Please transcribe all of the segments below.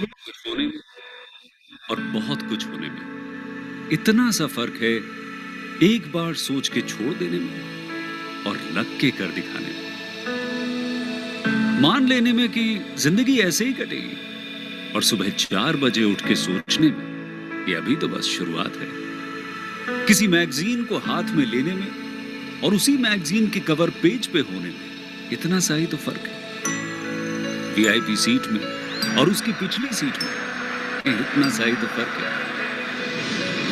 कुछ होने में और बहुत कुछ होने में इतना सा फर्क है, एक बार सोच के छोड़ देने में और लग के कर दिखाने में। मान लेने में कि जिंदगी ऐसे ही कटेगी और सुबह 4 बजे उठ के सोचने में कि अभी तो बस शुरुआत है। किसी मैगजीन को हाथ में लेने में और उसी मैगजीन के कवर पेज पे होने में इतना सा ही तो फर्क है। वीआईपी सीट में और उसकी पिछली सीट में इतना सा ही तो फर्क है।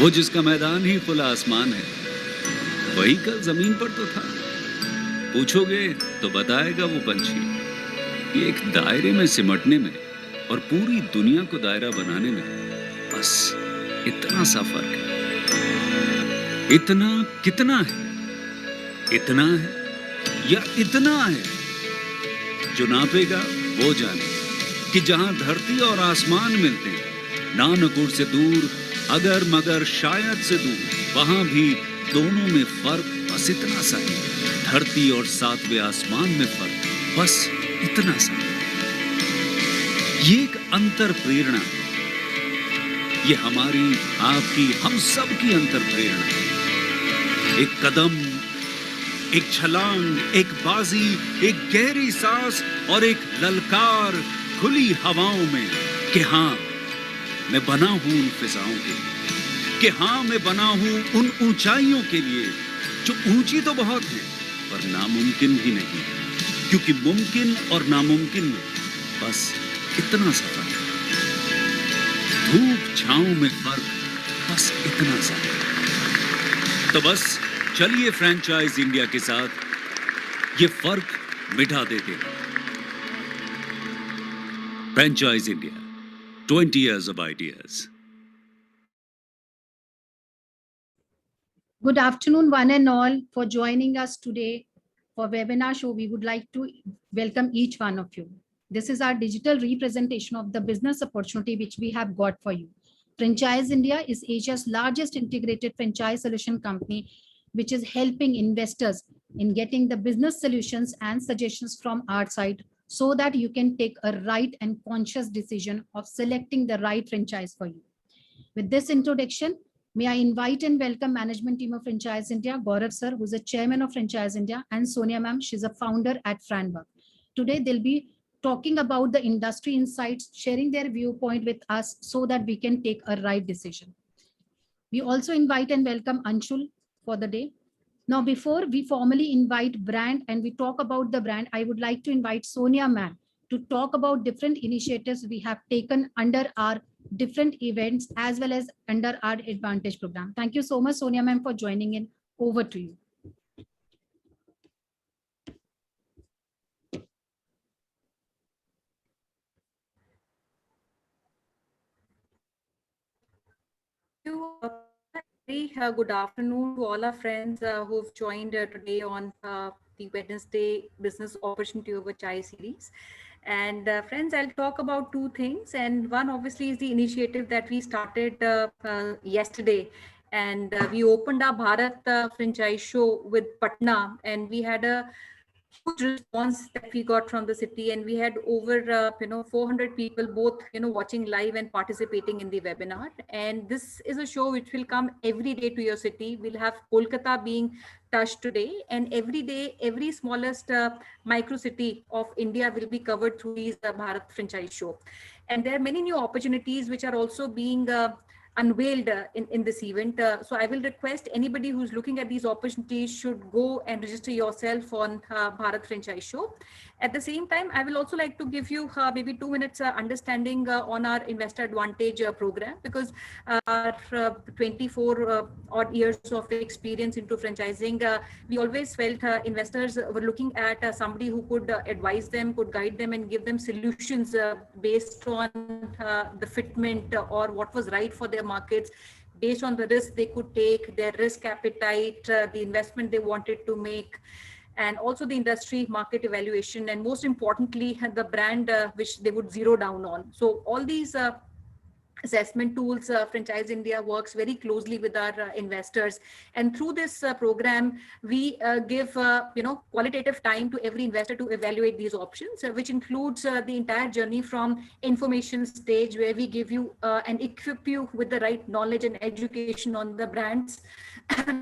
वो जिसका मैदान ही खुला आसमान है, वही कल जमीन पर तो था। पूछोगे तो बताएगा वो पंछी कि एक दायरे में सिमटने में और पूरी दुनिया को दायरा बनाने में बस इतना सा फर्क है। इतना कितना है? इतना है या इतना है? जो नापेगा वो जाने कि जहां धरती और आसमान मिलते हैं, नानकुर से दूर, अगर मगर शायद से दूर, वहां भी दोनों में फर्क बस इतना सा है। धरती और सातवें आसमान में फर्क बस इतना सा है। ये एक अंतर प्रेरणा है। ये हमारी, आपकी, हम सब की अंतर प्रेरणा है। एक कदम, एक छलांग, एक बाजी, एक गहरी सांस और एक ललकार खुली हवाओं में कि हाँ, मैं बना हूं उन फिजाओं के लिए, कि हाँ, मैं बना हूं उन ऊंचाइयों के लिए जो ऊंची तो बहुत है पर नामुमकिन भी नहीं, क्योंकि मुमकिन और नामुमकिन में बस इतना सा फर्क है। धूप छांव में फर्क बस इतना सा है। तो बस चलिए फ्रेंचाइज इंडिया के साथ ये फर्क मिटा देते हैं। Franchise India, 20 years of ideas. Good afternoon, one and all, for joining us today for webinar show. We would like to welcome each one of you. This is our digital representation of the business opportunity which we have got for you. Franchise India is Asia's largest integrated franchise solution company, which is helping investors in getting the business solutions and suggestions from our side so that you can take a right and conscious decision of selecting the right franchise for you. With this introduction, may I invite and welcome management team of Franchise India, Gaurav sir, who's the chairman of Franchise India, and Sonia ma'am, she's a founder at Franberg. Today, they'll be talking about the industry insights, sharing their viewpoint with us so that we can take a right decision. We also invite and welcome Anshul for the day. Now, before we formally invite brand and we talk about the brand, I would like to invite Sonia ma'am to talk about different initiatives we have taken under our different events as well as under our Advantage program. Thank you so much, Sonia ma'am, for joining in. Over to you. Very good afternoon to all our friends who've joined today on the Wednesday Business Opportunity Over Chai series. And friends, I'll talk about two things. And one obviously is the initiative that we started yesterday. And we opened our Bharat franchise show with Patna, and we had a huge response that we got from the city, and we had over 400 people both watching live and participating in the webinar. And this is a show which will come every day to your city. We'll have Kolkata being touched today, and every day every smallest micro city of India will be covered through these Bharat franchise show. And there are many new opportunities which are also being unveiled in this event. So I will request anybody who's looking at these opportunities should go and register yourself on Bharat Franchise Show. At the same time, I will also like to give you maybe 2 minutes understanding on our Investor Advantage program, because our 24 odd years of experience into franchising, we always felt investors were looking at somebody who could advise them, could guide them and give them solutions based on the fitment or what was right for their markets, based on the risk they could take, their risk appetite, the investment they wanted to make, and also the industry market evaluation, and most importantly, the brand which they would zero down on. So all these assessment tools. Franchise India works very closely with our investors, and through this program we give qualitative time to every investor to evaluate these options, which includes the entire journey from information stage, where we give you and equip you with the right knowledge and education on the brands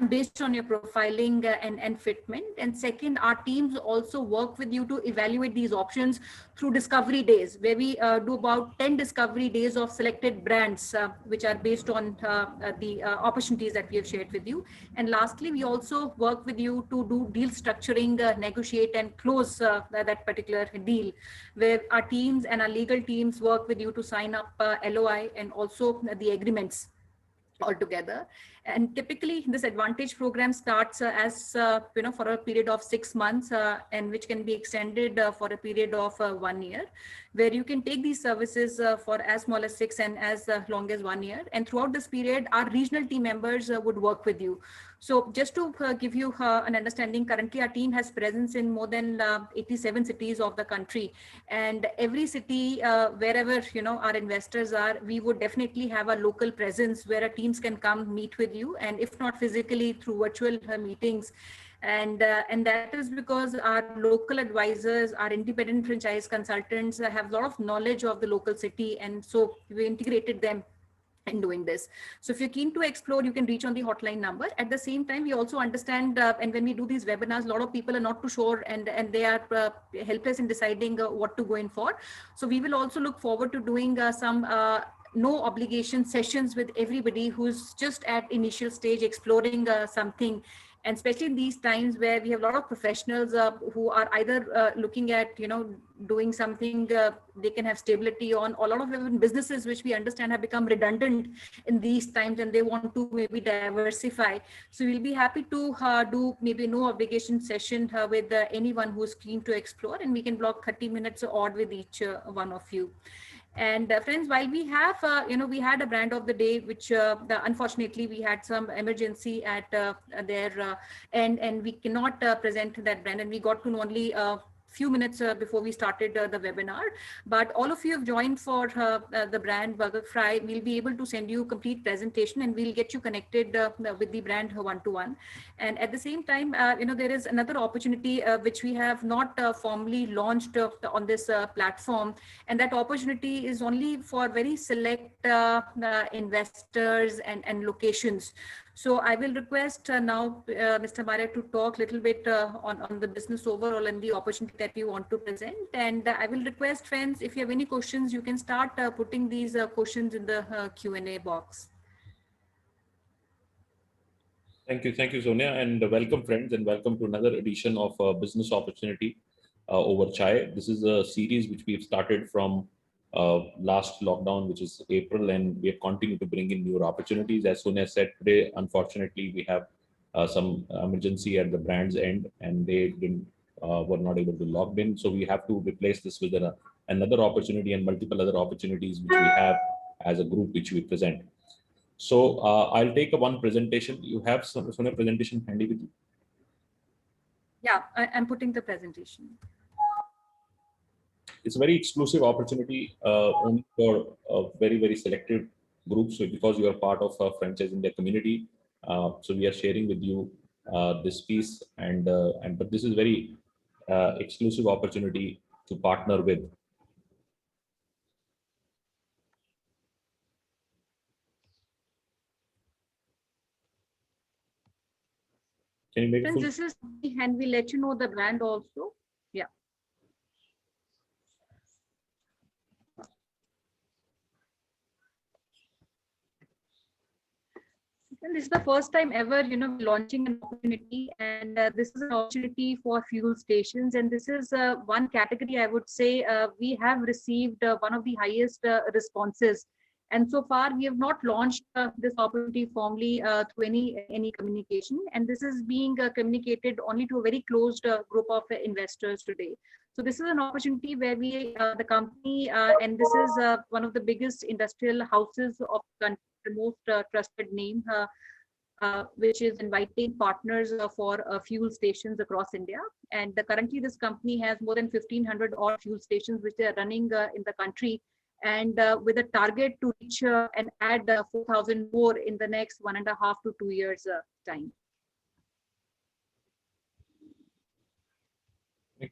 based on your profiling and fitment. And second, our teams also work with you to evaluate these options through discovery days, where we do about 10 discovery days of selected brands, which are based on the opportunities that we have shared with you. And lastly, we also work with you to do deal structuring, negotiate and close that particular deal, where our teams and our legal teams work with you to sign up LOI and also the agreements altogether. And typically this advantage program starts for a period of 6 months, and which can be extended for a period of 1 year, where you can take these services for as small as 6 and as long as 1 year. And throughout this period, our regional team members would work with you. So just to give you an understanding, currently our team has presence in more than 87 cities of the country, and every city wherever our investors are, we would definitely have a local presence where our teams can come meet with you, and if not physically, through virtual meetings. And that is because our local advisors, our independent franchise consultants have a lot of knowledge of the local city, and so we integrated them in doing this. So if you're keen to explore, you can reach on the hotline number. At the same time, we also understand, and when we do these webinars, a lot of people are not too sure, and they are helpless in deciding what to go in for. So we will also look forward to doing some no obligation sessions with everybody who's just at initial stage exploring something. And especially in these times where we have a lot of professionals who are either looking at doing something they can have stability on, or a lot of even businesses which we understand have become redundant in these times, and they want to maybe diversify. So we'll be happy to do maybe no obligation session with anyone who's keen to explore, and we can block 30 minutes odd with each one of you. And friends, while we have, we had a brand of the day, which unfortunately we had some emergency at their end, and we cannot present that brand, and we got to know only few minutes before we started the webinar. But all of you have joined for the brand Burger Fry. We'll be able to send you complete presentation, and we'll get you connected with the brand one-to-one. And at the same time, there is another opportunity which we have not formally launched on this platform, and that opportunity is only for very select investors and locations. So I will request now Mr. Maria to talk a little bit on the business overall and the opportunity that we want to present. And I will request, friends, if you have any questions, you can start putting these questions in the Q&A box. Thank you, Sonia, and welcome, friends, and welcome to another edition of Business Opportunity over Chai. This is a series which we have started from last lockdown, which is April, and we have continued to bring in newer opportunities. As Sonia said, today, unfortunately, we have some emergency at the brand's end, and they were not able to log in. So we have to replace this with another opportunity and multiple other opportunities which we have as a group which we present. So I'll take one presentation. You have Sonia presentation handy with you? Yeah, I'm putting the presentation. It's a very exclusive opportunity only for very, very selected groups. So because you are part of a Franchise India community, so we are sharing with you this piece, but this is very exclusive opportunity to partner with. Can you make it full? This is, and we'll let you know the brand also. Yeah. And this is the first time ever, launching an opportunity, and this is an opportunity for fuel stations. And this is one category, I would say, we have received one of the highest responses. And so far, we have not launched this opportunity formally through any communication. And this is being communicated only to a very closed group of investors today. So this is an opportunity where we, the company, and this is one of the biggest industrial houses of the country, the most trusted name, which is inviting partners for fuel stations across India. And currently, this company has more than 1,500 odd fuel stations which they are running in the country. and with a target to reach and add 4,000 more in the next 1.5 to 2 years time.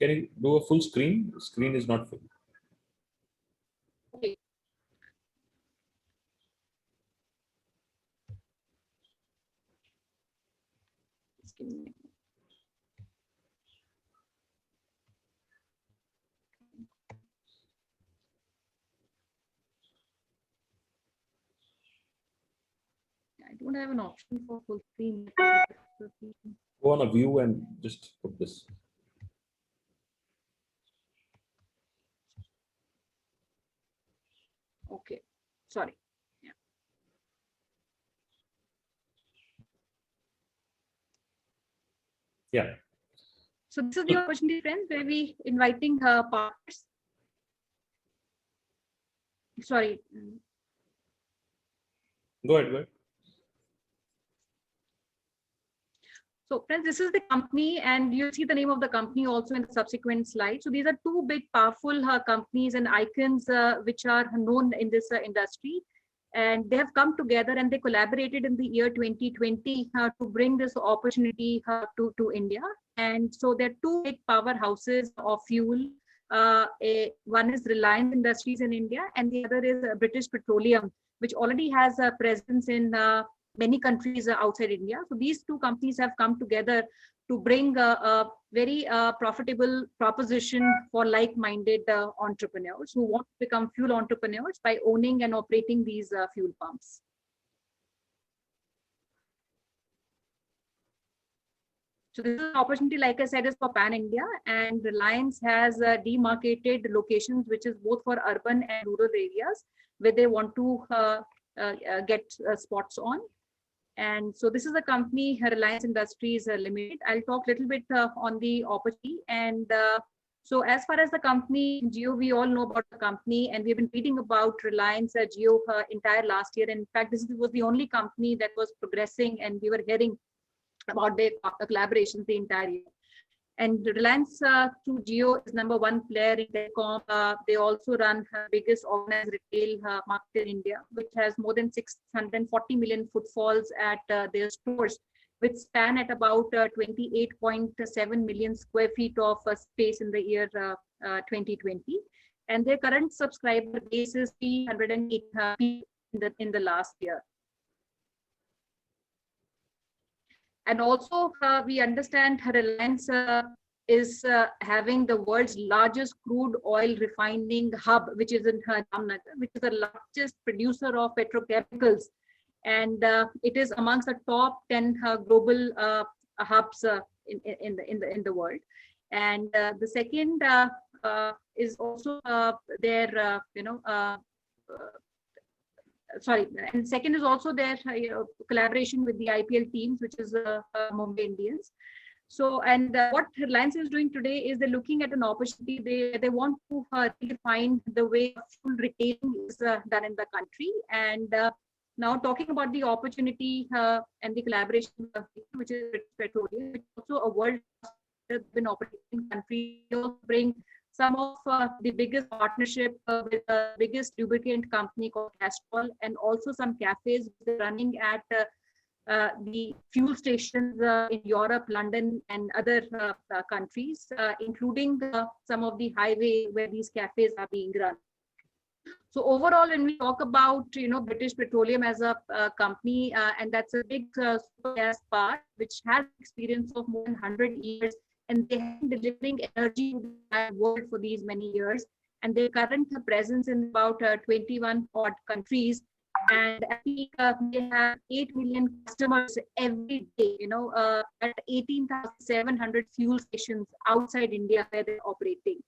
Can you do a full screen? The screen is not full. Okay. Just give me- I don't have an option for full screen. Go on a view and just put this. Okay, sorry. Yeah. So this is the opportunity, friends, where we inviting partners. Sorry. Go ahead. Go ahead. So friends, this is the company, and you'll see the name of the company also in the subsequent slide. So these are two big, powerful companies and icons which are known in this industry. And they have come together and they collaborated in the year 2020 to bring this opportunity to India. And so there are two big powerhouses of fuel. One is Reliance Industries in India, and the other is British Petroleum, which already has a presence in many countries outside India. So these two companies have come together to bring a very profitable proposition for like-minded entrepreneurs who want to become fuel entrepreneurs by owning and operating these fuel pumps. So this is an opportunity, like I said, is for Pan India, and Reliance has demarcated locations, which is both for urban and rural areas where they want to get spots on. And so this is a company, Reliance Industries Limited. I'll talk a little bit on the opportunity. And so as far as the company, Jio, we all know about the company, and we've been reading about Reliance Jio entire last year. In fact, this was the only company that was progressing, and we were hearing about their collaborations the entire year. And Reliance through Jio is #1 player in telecom. They also run biggest organized retail market in India, which has more than 640 million footfalls at their stores, which span at about 28.7 million square feet of space in the year 2020. And their current subscriber base is 308 in the last year. And also, we understand Reliance is having the world's largest crude oil refining hub, which is in Jamnagar, which is the largest producer of petrochemicals. And it is amongst the top 10 global hubs in the world. And the second is also their, sorry, and second is also their collaboration with the IPL teams, which is Mumbai Indians. So, and what Reliance is doing today is they're looking at an opportunity. They want to redefine the way fuel retailing is done in the country. And now talking about the opportunity and the collaboration, which is British Petroleum, which is also a world that's been operating country, will bring some of the biggest partnership with the biggest lubricant company called Castrol, and also some cafes running at the fuel stations in Europe, London, and other countries, including some of the highway where these cafes are being run. So overall, when we talk about British Petroleum as a company, and that's a big super gas part which has experience of more than 100 years. And they have been delivering energy to the world for these many years. And their current presence in about 21 odd countries. And I think they have 8 million customers every day, at 18,700 fuel stations outside India where they're operating.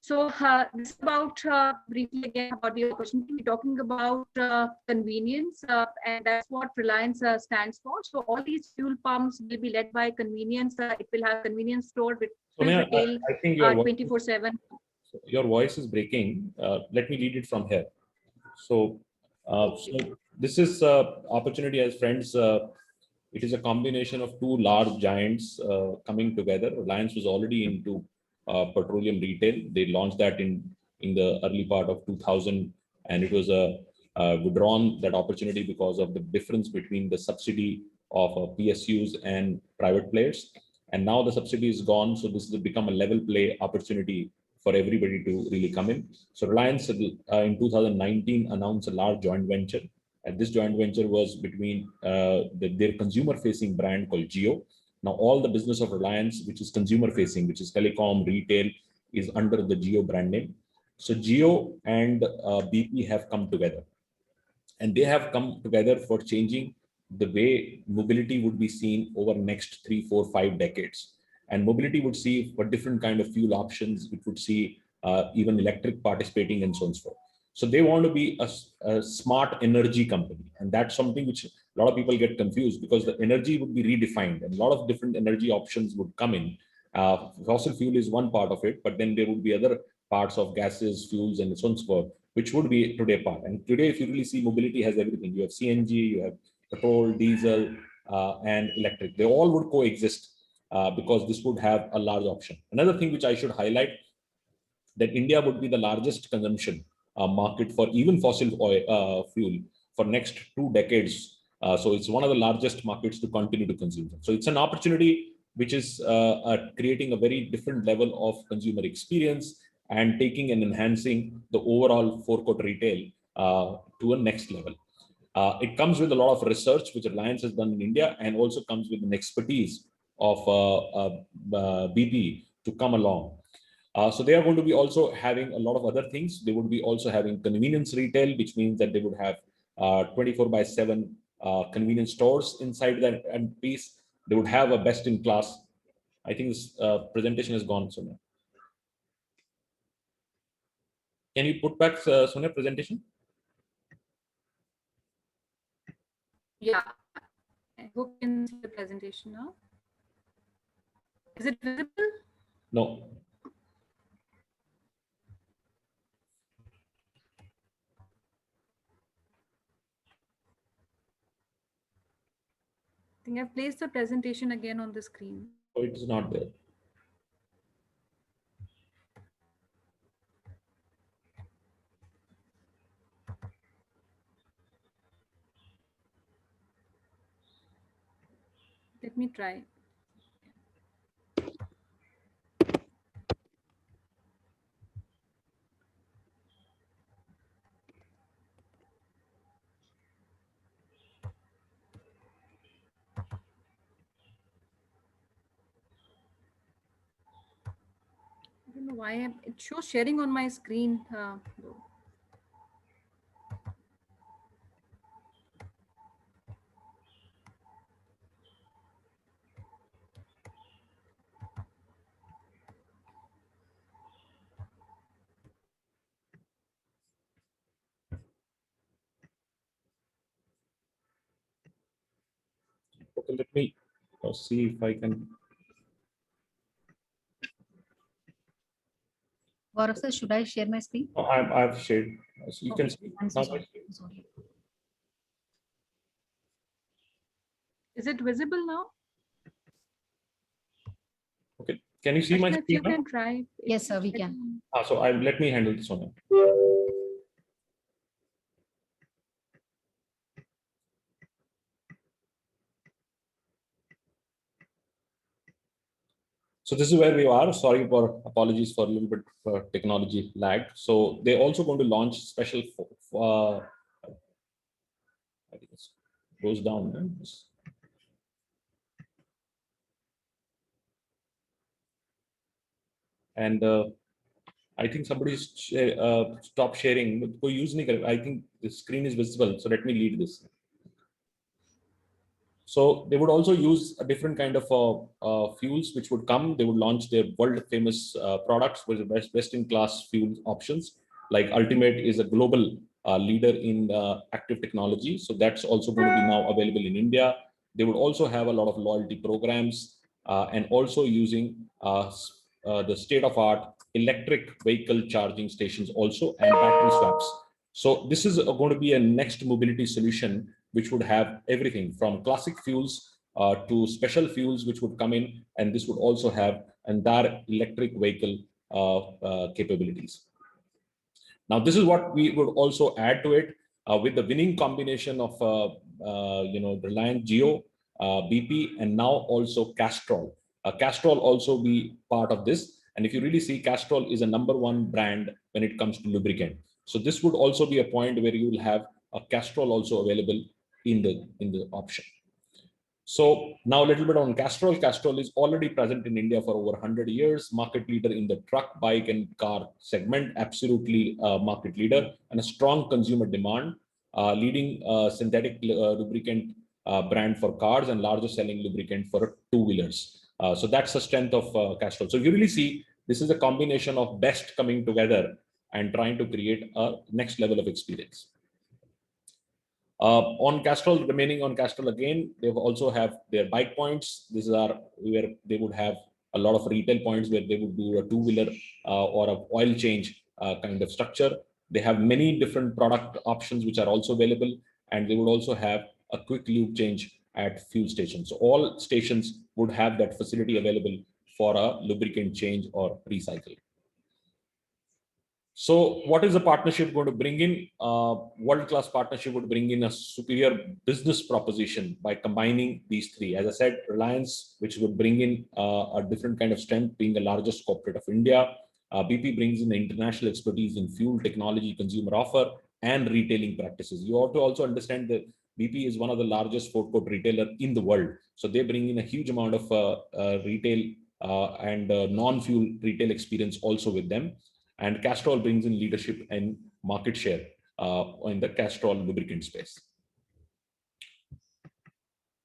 So this is about briefly again about the opportunity. We're talking about convenience, and that's what Reliance stands for. So all these fuel pumps will be led by convenience. It will have convenience store with retail, I think your 24/7. Your voice is breaking. Let me lead it from here. So, so this is opportunity as friends. It is a combination of two large giants coming together. Reliance was already into petroleum retail. They launched that in in the early part of 2000, and it was withdrawn that opportunity because of the difference between the subsidy of PSUs and private players. And now the subsidy is gone, so this has become a level play opportunity for everybody to really come in. So Reliance in 2019 announced a large joint venture, and this joint venture was between their consumer-facing brand called Jio. Now all the business of Reliance, which is consumer-facing, which is telecom, retail, is under the Jio brand name. So Jio and BP have come together, and they have come together for changing the way mobility would be seen over next 3, 4, 5 decades. And mobility would see for different kind of fuel options. It would see even electric participating and so on and so forth. So they want to be a smart energy company, and that's something which a lot of people get confused, because the energy would be redefined and a lot of different energy options would come in. Fossil fuel is one part of it, but then there would be other parts of gases, fuels, and so on and so forth, which would be today part. And today, if you really see, mobility has everything. You have CNG, you have petrol, diesel, and electric. They all would coexist because this would have a large option. Another thing which I should highlight, that India would be the largest consumption market for even fossil oil, fuel for next 2 decades. So it's one of the largest markets to continue to consume them. So it's an opportunity which is creating a very different level of consumer experience and taking and enhancing the overall forecourt retail to a next level. It comes with a lot of research which Reliance has done in India, and also comes with an expertise of BP to come along. So they are going to be also having a lot of other things. They would be also having convenience retail, which means that they would have 24/7 convenience stores inside that and piece. They would have a best in class. I think this presentation is gone, Sonia. Can you put back Sonia presentation? Yeah, I hope you can see the presentation now. Is it visible? No. I think I've placed the presentation again on the screen. Oh, it is not there. Let me try. I don't know why it shows sharing on my screen. Though. Okay, let me see if I can. Gaurav sir, should I share my screen? Oh, I've shared. So you Okay, can see. I'm so Now, sorry. Sorry. Is it visible now? okay. Can you see my Ashna, screen you now? can try. Yes, sir, we can. So let me handle this one. So this is where we are. Sorry for apologies for a little bit technology lag. So they're also going to launch special I think it goes down. Right? And I think somebody stopped sharing. I think the screen is visible. So let me lead this. So they would also use a different kind of fuels which would come. They would launch their world famous products with the best in class fuel options. Like Ultimate is a global leader in active technology. So that's also going to be now available in India. They would also have a lot of loyalty programs and also using the state of art electric vehicle charging stations also, and battery swaps. So this is going to be a next mobility solution which would have everything from classic fuels to special fuels which would come in, and this would also have entire electric vehicle capabilities. Now, this is what we would also add to it with the winning combination of Reliance Jio, BP, and now also Castrol. Castrol also be part of this. And if you really see, Castrol is a #1 brand when it comes to lubricant. So this would also be a point where you will have a Castrol also available in the option. So now a little bit on Castrol. Castrol is already present in India for over 100 years, market leader in the truck, bike, and car segment, absolutely market leader, and a strong consumer demand, leading synthetic lubricant brand for cars and largest selling lubricant for two-wheelers. So that's the strength of Castrol. So you really see, this is a combination of best coming together and trying to create a next level of experience. On Castrol, remaining on Castrol again, they also have their bike points. These are where they would have a lot of retail points where they would do a two-wheeler or an oil change kind of structure. They have many different product options which are also available, and they would also have a quick lube change at fuel stations. So all stations would have that facility available for a lubricant change or recycle. So what is the partnership going to bring in? World-class partnership would bring in a superior business proposition by combining these three. As I said, Reliance, which would bring in a different kind of strength, being the largest corporate of India. BP brings in the international expertise in fuel technology, consumer offer, and retailing practices. You have to also understand that BP is one of the largest forecourt retailer in the world. So they bring in a huge amount of retail and non-fuel retail experience also with them. And Castrol brings in leadership and market share in the Castrol lubricant space.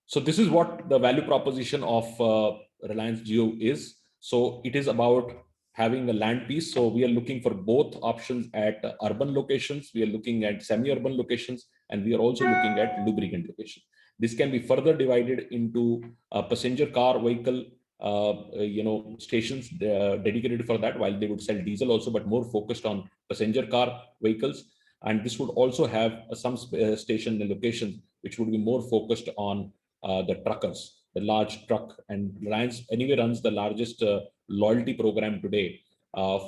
So this is what the value proposition of Reliance Jio is. So it is about having a land piece. So we are looking for both options at urban locations. We are looking at semi-urban locations, and we are also looking at lubricant locations. This can be further divided into a passenger car vehicle stations dedicated for that, while they would sell diesel also, but more focused on passenger car vehicles. And this would also have some station locations which would be more focused on the truckers, the large truck. And Reliance anyway runs the largest loyalty program today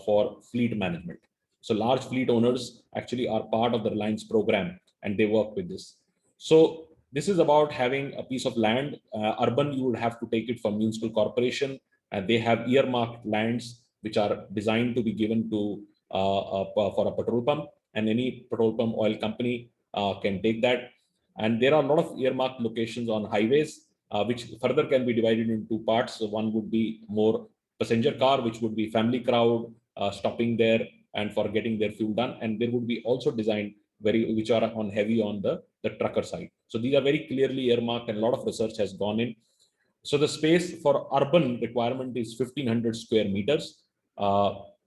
for fleet management. So large fleet owners actually are part of the Reliance program, and they work with this. So this is about having a piece of land. Urban, you would have to take it from municipal corporation, and they have earmarked lands which are designed to be given to for a petrol pump, and any petrol pump oil company can take that. And there are a lot of earmarked locations on highways, which further can be divided into two parts. So one would be more passenger car, which would be family crowd stopping there and for getting their fuel done. And there would be also designed which are on heavy on the trucker side. So these are very clearly earmarked, and a lot of research has gone in. So the space for urban requirement is 1,500 square meters.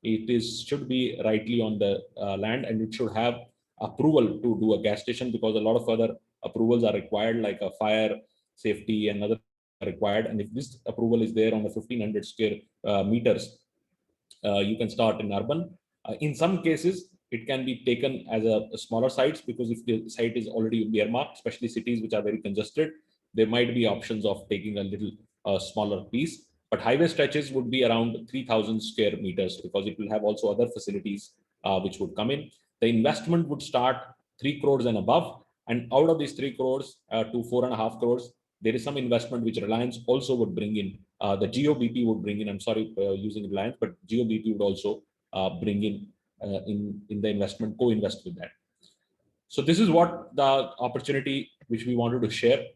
It should be rightly on the land, and it should have approval to do a gas station, because a lot of other approvals are required, like a fire safety and other required. And if this approval is there on the 1,500 square meters, you can start in urban. In some cases, it can be taken as a smaller sites, because if the site is already earmarked, especially cities which are very congested, there might be options of taking a little smaller piece. But highway stretches would be around 3,000 square meters, because it will have also other facilities which would come in. The investment would start 3 crores and above, and out of these 3 crores to 4.5 crores, there is some investment which Reliance also would bring in. The Jio BP would bring in. I'm sorry using Reliance, but Jio BP would also bring in the investment, co-invest with that. So this is what the opportunity which we wanted to share.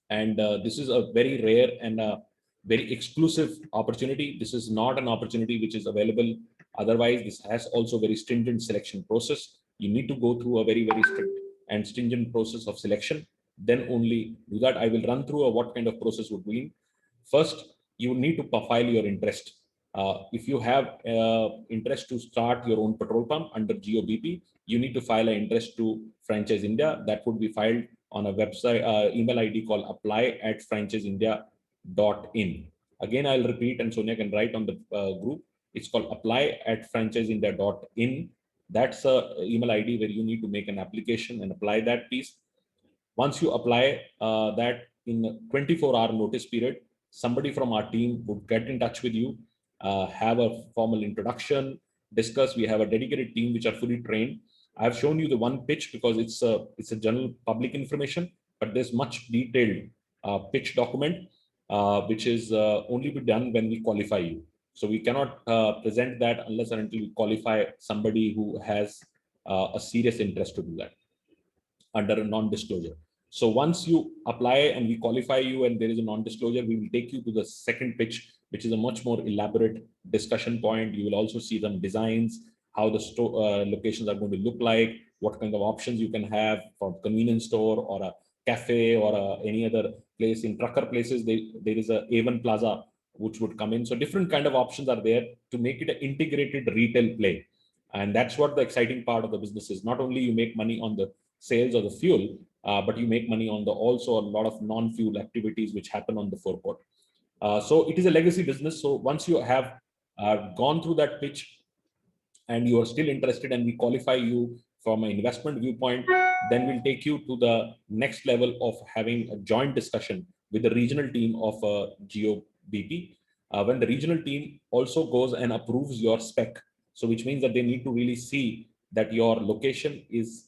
And this is a very rare and a very exclusive opportunity. This is not an opportunity which is available otherwise. This has also very stringent selection process. You need to go through a very, very strict and stringent process of selection. Then only do that. I will run through what kind of process would be. First, you need to file your interest. If you have interest to start your own petrol pump under Jio BP, you need to file an interest to Franchise India. That would be filed on a website, email ID called apply@franchiseindia.in. Again, I'll repeat, and Sonia can write on the group. It's called apply@franchiseindia.in. That's a email ID where you need to make an application and apply that piece. Once you apply that, in a 24-hour notice period, somebody from our team would get in touch with you, have a formal introduction, discuss. We have a dedicated team which are fully trained. I've shown you the one pitch because it's a general public information, but there's much detailed pitch document which is only be done when we qualify you. So we cannot present that unless and until we qualify somebody who has a serious interest to do that under a non-disclosure. So once you apply and we qualify you and there is a non-disclosure, we will take you to the second pitch, which is a much more elaborate discussion point. You will also see some designs, how the locations are going to look like, what kind of options you can have for convenience store or a cafe or any other place. In trucker places, there is a Avon Plaza which would come in. So different kind of options are there to make it an integrated retail play. And that's what the exciting part of the business is. Not only you make money on the sales or the fuel, but you make money on the also a lot of non-fuel activities which happen on the forecourt. So it is a legacy business. So once you have gone through that pitch and you are still interested and we qualify you from an investment viewpoint, then we'll take you to the next level of having a joint discussion with the regional team of GeoBP. When the regional team also goes and approves your spec, so which means that they need to really see that your location is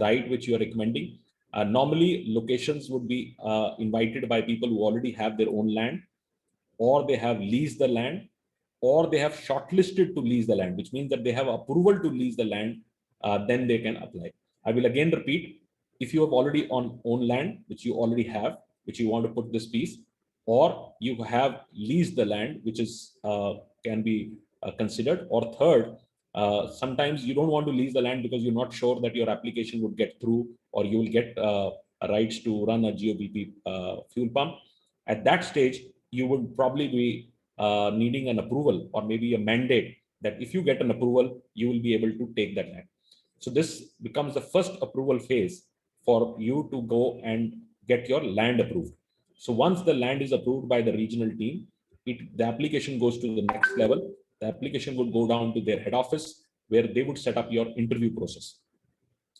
right, which you are recommending. Normally, locations would be invited by people who already have their own land, or they have leased the land, or they have shortlisted to lease the land, which means that they have approval to lease the land, then they can apply. I will again repeat, if you have already own land, which you already have, which you want to put this piece, or you have leased the land, which is can be considered, or third, sometimes you don't want to lease the land because you're not sure that your application would get through or you will get rights to run a GeoBP fuel pump. At that stage, you would probably be needing an approval or maybe a mandate that if you get an approval, you will be able to take that land. So this becomes the first approval phase for you to go and get your land approved. So once the land is approved by the regional team, the application goes to the next level. The application would go down to their head office where they would set up your interview process.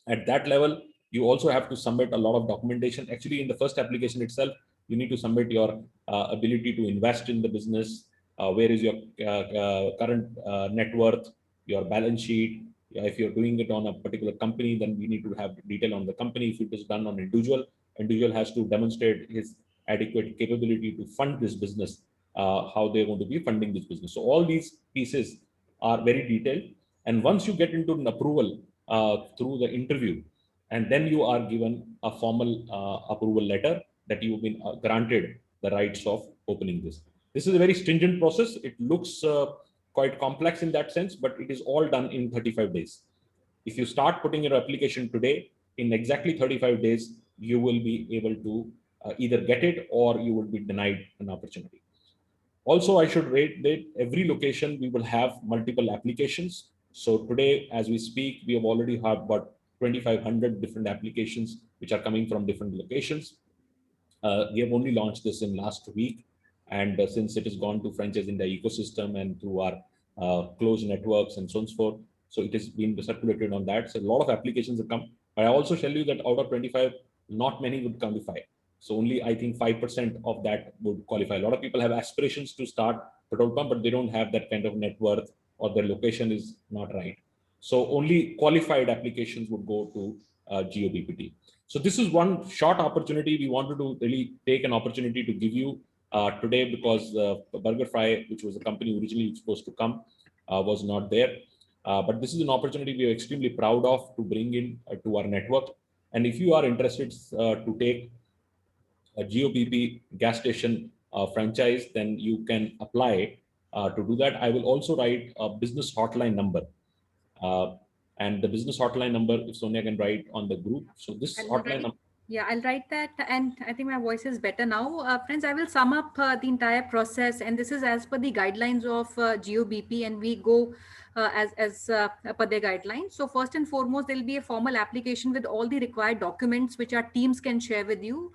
At that level, you also have to submit a lot of documentation. Actually, in the first application itself, you need to submit your ability to invest in the business. Where is your current net worth, your balance sheet. If you're doing it on a particular company, then we need to have detail on the company. If it is done on individual has to demonstrate his adequate capability to fund this business, how they're going to be funding this business. So all these pieces are very detailed. And once you get into an approval through the interview, and then you are given a formal approval letter that you've been granted the rights of opening this. This is a very stringent process. It looks quite complex in that sense, but it is all done in 35 days. If you start putting your application today, in exactly 35 days, you will be able to either get it or you will be denied an opportunity. Also, I should rate that every location we will have multiple applications. So today, as we speak, we have already have about 2,500 different applications which are coming from different locations. We have only launched this in last week. And since it has gone to Franchise India ecosystem and through our closed networks and so on and so forth, so it has been circulated on that. So a lot of applications have come. But I also tell you that out of 25, not many would qualify. So only I think 5% of that would qualify. A lot of people have aspirations to start petrol pump, but they don't have that kind of net worth or their location is not right. So only qualified applications would go to GeoBPT. So this is one short opportunity. We wanted to really take an opportunity to give you today because BurgerFi, which was a company originally supposed to come, was not there. But this is an opportunity we are extremely proud of to bring in to our network. And if you are interested to take a GeoBP gas station franchise, then you can apply to do that. I will also write a business hotline number. And the business hotline number, if Sonia can write on the group. So this hotline number. Yeah, I'll write that. And I think my voice is better now. Friends, I will sum up the entire process. And this is as per the guidelines of GeoBP, and we go as per their guidelines. So first and foremost, there will be a formal application with all the required documents, which our teams can share with you,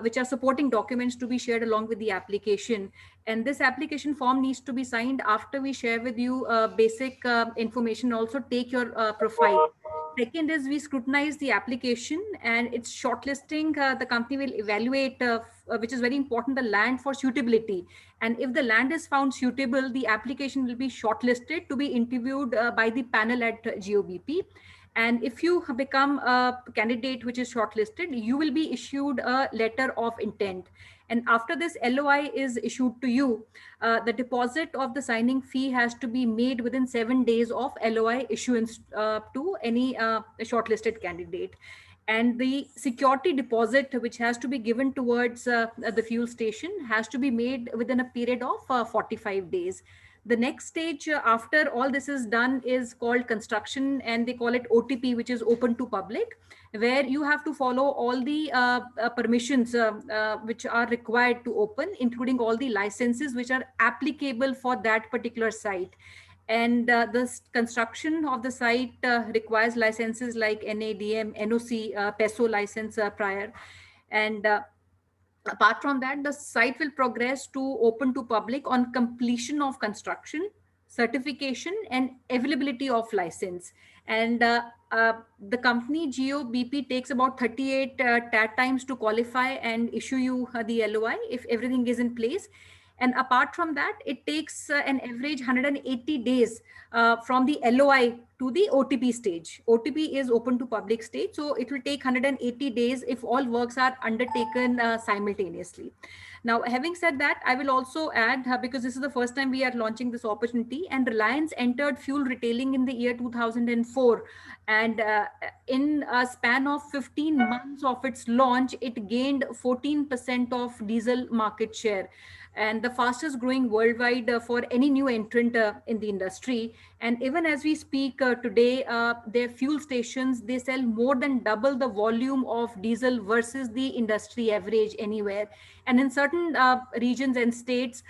which are supporting documents to be shared along with the application. And this application form needs to be signed after we share with you basic information, also take your profile. Second is we scrutinize the application and it's shortlisting. The company will evaluate, which is very important, the land for suitability. And if the land is found suitable, the application will be shortlisted to be interviewed by the panel at GOBP. And if you become a candidate which is shortlisted, you will be issued a letter of intent. And after this LOI is issued to you, the deposit of the signing fee has to be made within 7 days of LOI issuance to any shortlisted candidate. And the security deposit, which has to be given towards the fuel station, has to be made within a period of 45 days. The next stage after all this is done is called construction, and they call it OTP, which is open to public, where you have to follow all the permissions which are required to open, including all the licenses which are applicable for that particular site. And the construction of the site requires licenses like NADM, NOC, PESO license prior. And apart from that, the site will progress to open to public on completion of construction, certification, and availability of license. And the company GOBP takes about 38 TAT times to qualify and issue you the LOI if everything is in place. And apart from that, it takes an average 180 days from the LOI to the OTP stage. OTP is open to public stage, so it will take 180 days if all works are undertaken simultaneously. Now, having said that, I will also add, because this is the first time we are launching this opportunity, and Reliance entered fuel retailing in the year 2004. And in a span of 15 months of its launch, it gained 14% of diesel market share, and the fastest growing worldwide for any new entrant in the industry. And even as we speak today, their fuel stations, they sell more than double the volume of diesel versus the industry average anywhere. And in certain regions and states,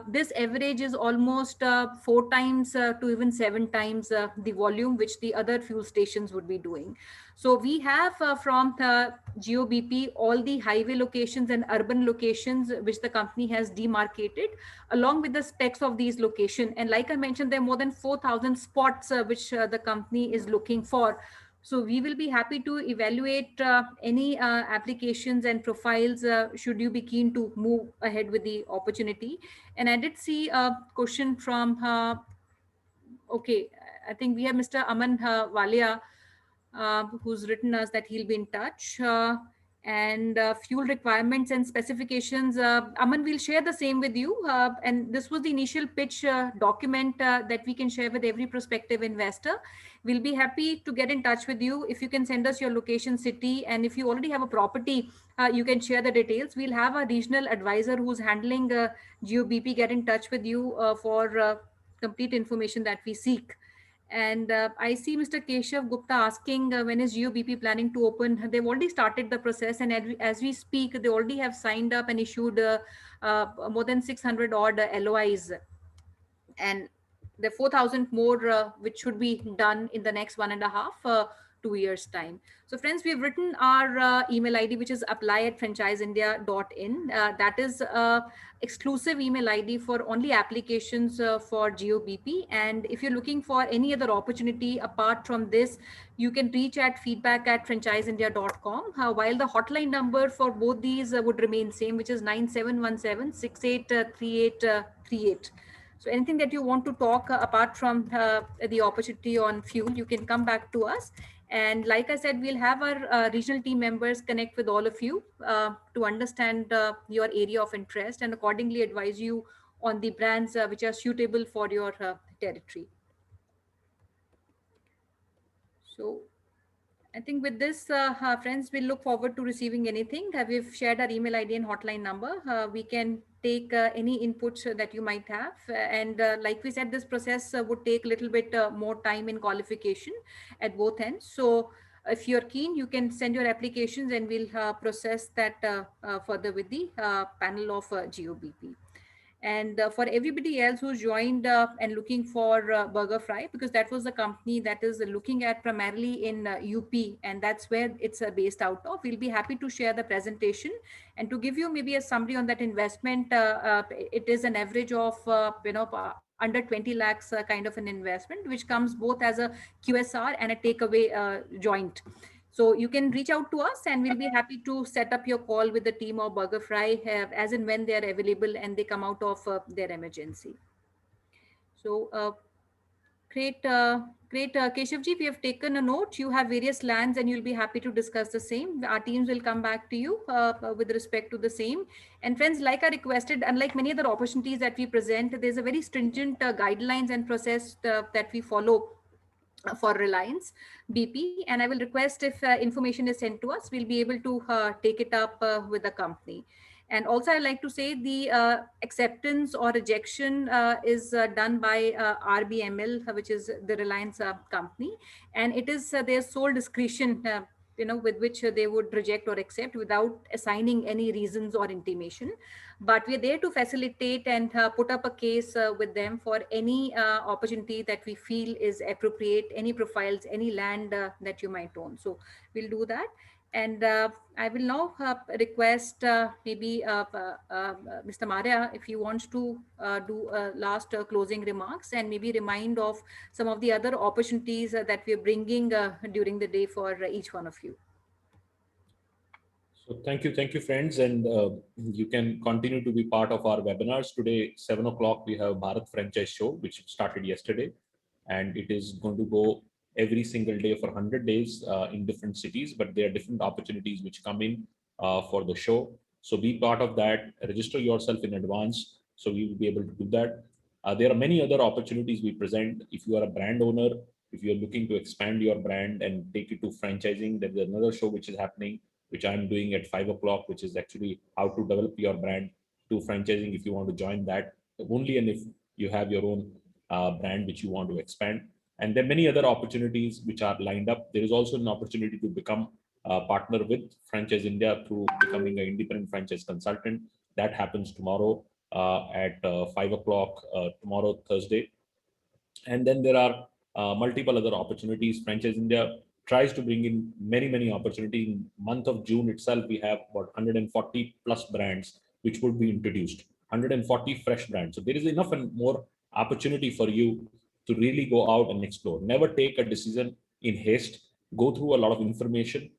this average is almost 4 times to even 7 times the volume which the other fuel stations would be doing. So we have from the GOBP all the highway locations and urban locations which the company has demarcated along with the specs of these locations. And like I mentioned, there are more than 4,000 spots which the company is looking for. So we will be happy to evaluate any applications and profiles should you be keen to move ahead with the opportunity. And I did see a question from, okay, I think we have Mr. Aman Walia, who's written us that he'll be in touch. And fuel requirements and specifications, Aman will share the same with you. And this was the initial pitch document that we can share with every prospective investor. We'll be happy to get in touch with you. If you can send us your location, city, and if you already have a property, you can share the details. We'll have a regional advisor who's handling GOBP get in touch with you for complete information that we seek. And I see Mr. Keshav Gupta asking when is GOBP planning to open? They've already started the process, and as we speak, they already have signed up and issued more than 600 odd LOIs. And the 4,000 more which should be done in the next 1.5 2 years time. So friends, we've written our email ID, which is apply@franchiseindia.in. That is exclusive email ID for only applications for GOBP. And if you're looking for any other opportunity apart from this, you can reach at feedback@franchiseindia.com, while the hotline number for both these would remain same, which is 9717-683838. So anything that you want to talk apart from the opportunity on fuel, you can come back to us. And like I said, we'll have our regional team members connect with all of you to understand your area of interest and accordingly advise you on the brands which are suitable for your territory. So I think with this, friends, we'll look forward to receiving anything. We've shared our email ID and hotline number. We can take any inputs that you might have. And like we said, this process would take a little bit more time in qualification at both ends. So if you're keen, you can send your applications and we'll process that further with the panel of GOBP. And for everybody else who's joined and looking for BurgerFry, because that was the company that is looking at primarily in UP, and that's where it's based out of. We'll be happy to share the presentation and to give you maybe a summary on that investment. It is an average of under 20 lakhs kind of an investment, which comes both as a QSR and a takeaway joint. So you can reach out to us and we'll be happy to set up your call with the team of Burger Fry as and when they are available and they come out of their emergency. So great, Keshavji, we have taken a note. You have various lands and you'll be happy to discuss the same. Our teams will come back to you with respect to the same. And friends, like I requested, unlike many other opportunities that we present, there's a very stringent guidelines and process that we follow for Reliance BP, and I will request if information is sent to us, we'll be able to take it up with the company. And also I'd like to say the acceptance or rejection is done by RBML, which is the Reliance company, and it is their sole discretion with which they would reject or accept without assigning any reasons or intimation. But we're there to facilitate and put up a case with them for any opportunity that we feel is appropriate, any profiles, any land that you might own. So we'll do that. And I will now request maybe Mr. Maria, if he wants to do last closing remarks and maybe remind of some of the other opportunities that we're bringing during the day for each one of you. So thank you, friends, and you can continue to be part of our webinars. Today, 7 o'clock, we have Bharat Franchise Show, which started yesterday, and it is going to go every single day for 100 days in different cities, but there are different opportunities which come in for the show. So be part of that, register yourself in advance, so we will be able to do that. There are many other opportunities we present. If you are a brand owner, if you're looking to expand your brand and take it to franchising, there's another show which is happening, which I'm doing at 5 o'clock, which is actually how to develop your brand to franchising. If you want to join that, only and if you have your own brand which you want to expand. And there are many other opportunities which are lined up. There is also an opportunity to become a partner with Franchise India through becoming an independent franchise consultant. That happens tomorrow at 5 o'clock, tomorrow, Thursday. And then there are multiple other opportunities. Franchise India tries to bring in many opportunities. In month of June itself, we have about 140 plus brands which would be introduced, 140 fresh brands. So there is enough and more opportunity for you to really go out and explore. Never take a decision in haste. Go through a lot of information.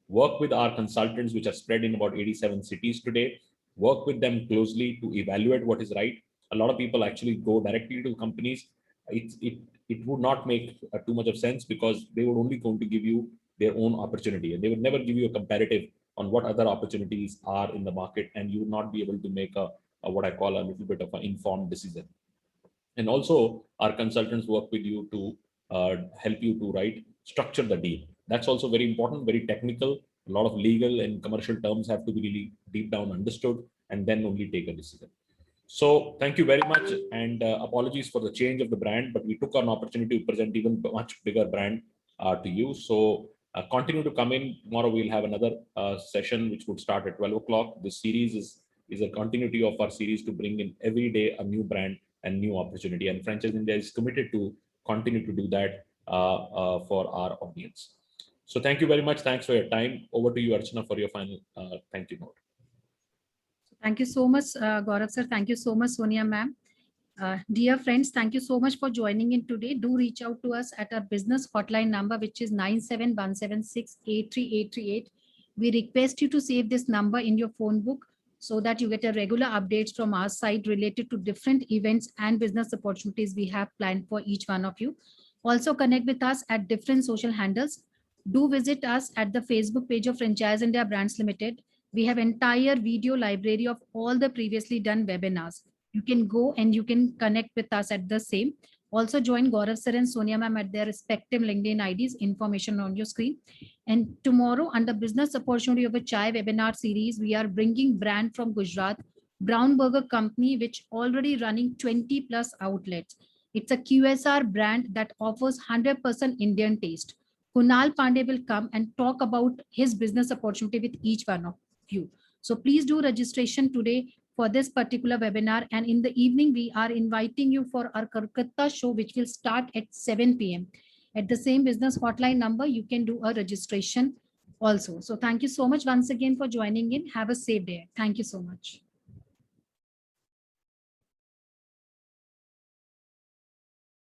Work with our consultants, which are spread in about 87 cities today. Work with them closely to evaluate what is right. A lot of people actually go directly to companies. It would not make too much of sense, because they would only going to give you their own opportunity, and they would never give you a comparative on what other opportunities are in the market, and you would not be able to make a what I call a little bit of an informed decision. And also our consultants work with you to help you to structure the deal. That's also very important, very technical. A lot of legal and commercial terms have to be really deep down understood, and then only take a decision. So thank you very much, and apologies for the change of the brand, but we took an opportunity to present even much bigger brand to you. So continue to come in. Tomorrow we'll have another session which would start at 12 o'clock. This series is a continuity of our series to bring in every day a new brand and new opportunity. And Franchise India is committed to continue to do that for our audience. So thank you very much. Thanks for your time. Over to you, Archana, for your final thank you note. Thank you so much, Gaurav sir. Thank you so much, Sonia ma'am. Dear friends, thank you so much for joining in today. Do reach out to us at our business hotline number, which is 97176-83838. We request you to save this number in your phone book so that you get a regular updates from our side related to different events and business opportunities we have planned for each one of you. Also connect with us at different social handles. Do visit us at the Facebook page of Franchise India Brands Limited. We have entire video library of all the previously done webinars. You can go and you can connect with us at the same. Also join Gaurav sir and Sonia ma'am at their respective LinkedIn IDs, information on your screen. And tomorrow under Business Opportunity of a Chai webinar series, we are bringing brand from Gujarat, Brown Burger Company, which already running 20 plus outlets. It's a QSR brand that offers 100% Indian taste. Kunal Pandey will come and talk about his business opportunity with each one of you. So please do registration today for this particular webinar. And in the evening, we are inviting you for our Kolkata show, which will start at 7 p.m. At the same business hotline number, you can do a registration also. So thank you so much once again for joining in. Have a safe day. Thank you so much.